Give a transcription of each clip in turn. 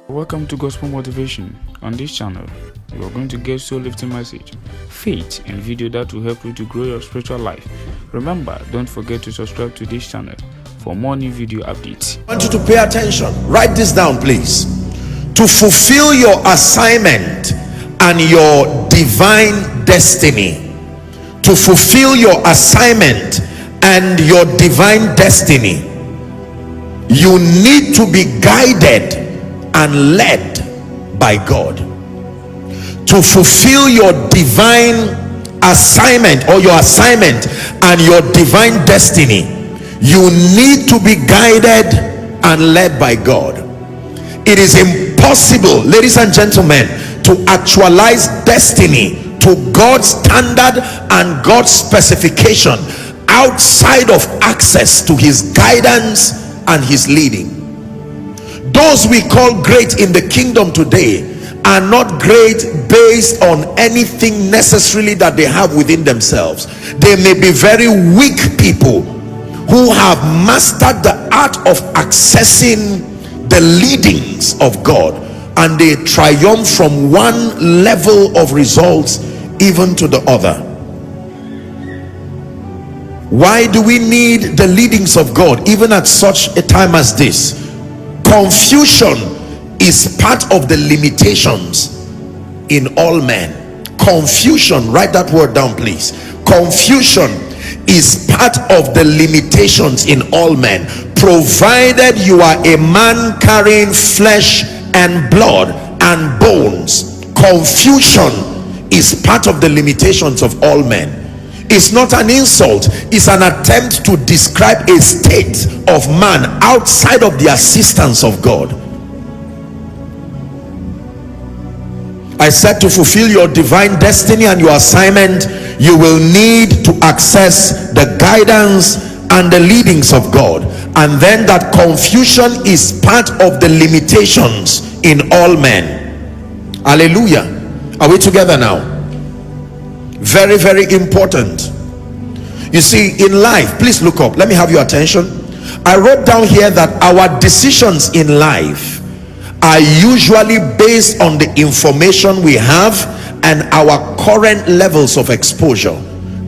Welcome to Gospel Motivation. On this channel, you are going to get soul-lifting message, faith, and video that will help you to grow your spiritual life. Remember, don't forget to subscribe to this channel for more new video updates. I want you to pay attention. Write this down, please. To fulfill your assignment and your divine destiny. To fulfill your assignment and your divine destiny, you need to be guided and led by God. To fulfill your divine assignment or your assignment and your divine destiny, you need to be guided and led by God. It is impossible, ladies and gentlemen, to actualize destiny to God's standard and God's specification outside of access to his guidance and his leading. Those we call great in the kingdom today are not great based on anything necessarily that they have within themselves. They may be very weak people who have mastered the art of accessing the leadings of God, and they triumph from one level of results even to the other. Why do we need the leadings of God even at such a time as this? Confusion is part of the limitations in all men. Confusion, write that word down, please. Confusion is part of the limitations in all men, provided you are a man carrying flesh and blood and bones. Confusion is part of the limitations of all men. It's not an insult, it's an attempt to describe a state of man outside of the assistance of God. I said to fulfill your divine destiny and your assignment, you will need to access the guidance and the leadings of God. And then that confusion is part of the limitations in all men. Hallelujah. Are we together now? Very, very important. You see, in life, please look up, let me have your attention. I wrote down here that our decisions in life are usually based on the information we have and our current levels of exposure.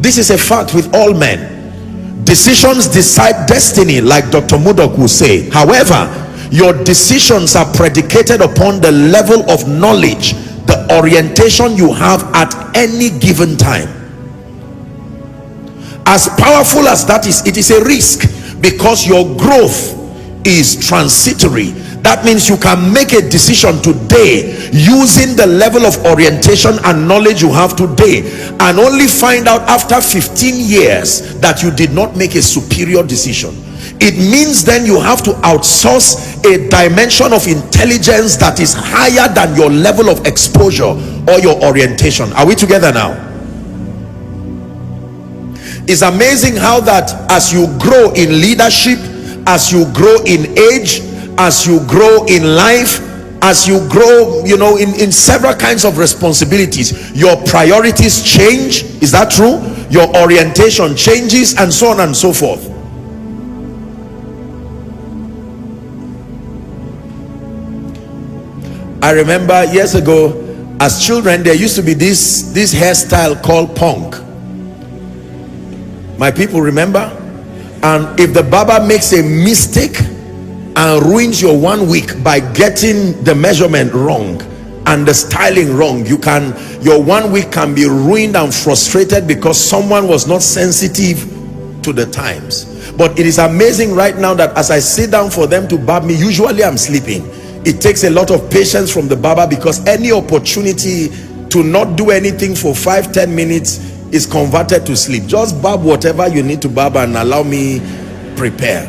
This is a fact with all men. Decisions decide destiny, like Dr. Mudok will say. However, your decisions are predicated upon the level of knowledge, the orientation you have at any given time. As powerful as that is, it is a risk, because your growth is transitory. That means you can make a decision today using the level of orientation and knowledge you have today, and only find out after 15 years that you did not make a superior decision. It means then you have to outsource a dimension of intelligence that is higher than your level of exposure or your orientation. Are we together now? It's amazing how that as you grow in leadership, as you grow in age, as you grow in life, as you grow, you know, in several kinds of responsibilities, your priorities change. Is that true? Your orientation changes, and so on and so forth. I remember years ago, as children, there used to be this hairstyle called punk. My people remember? And if the barber makes a mistake and ruins your 1 week by getting the measurement wrong and the styling wrong, your 1 week can be ruined and frustrated because someone was not sensitive to the times. But it is amazing right now that as I sit down for them to barb me, usually I'm sleeping. It takes a lot of patience from the barber, because any opportunity to not do anything for 5-10 minutes is converted to sleep. Just barb whatever you need to barb and allow me prepare.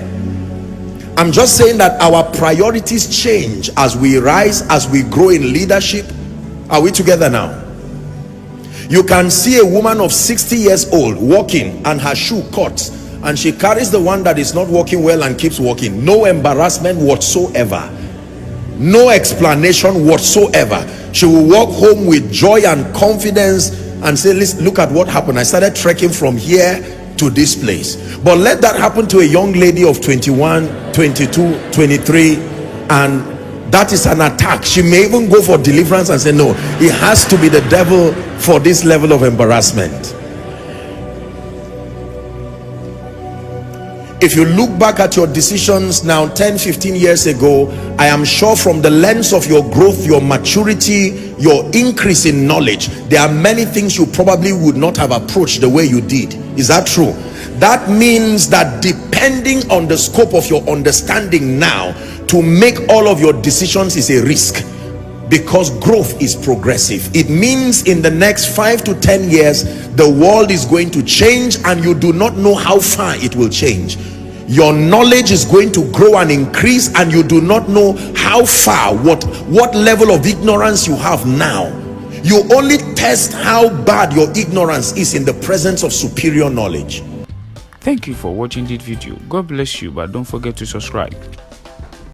I'm just saying that our priorities change as we rise, as we grow in leadership. Are we together now? You can see a woman of 60 years old walking and her shoe cuts, and she carries the one that is not working well and keeps walking. No embarrassment whatsoever, no explanation whatsoever. She will walk home with joy and confidence and say, listen, look at what happened. I started trekking from here to this place. But let that happen to a young lady of 21, 22, 23, and that is an attack. She may even go for deliverance and say, no, it has to be the devil for this level of embarrassment. If you look back at your decisions now 10-15 years ago, I am sure from the lens of your growth, your maturity, your increase in knowledge, there are many things you probably would not have approached the way you did. Is that true? That means that depending on the scope of your understanding now, to make all of your decisions is a risk, because growth is progressive. It means in the next 5 to 10 years the world is going to change, and you do not know how far it will change. Your knowledge is going to grow and increase, and you do not know how far, what level of ignorance you have now. You only test how bad your ignorance is in the presence of superior knowledge. Thank you for watching this video. God bless you, but don't forget to subscribe.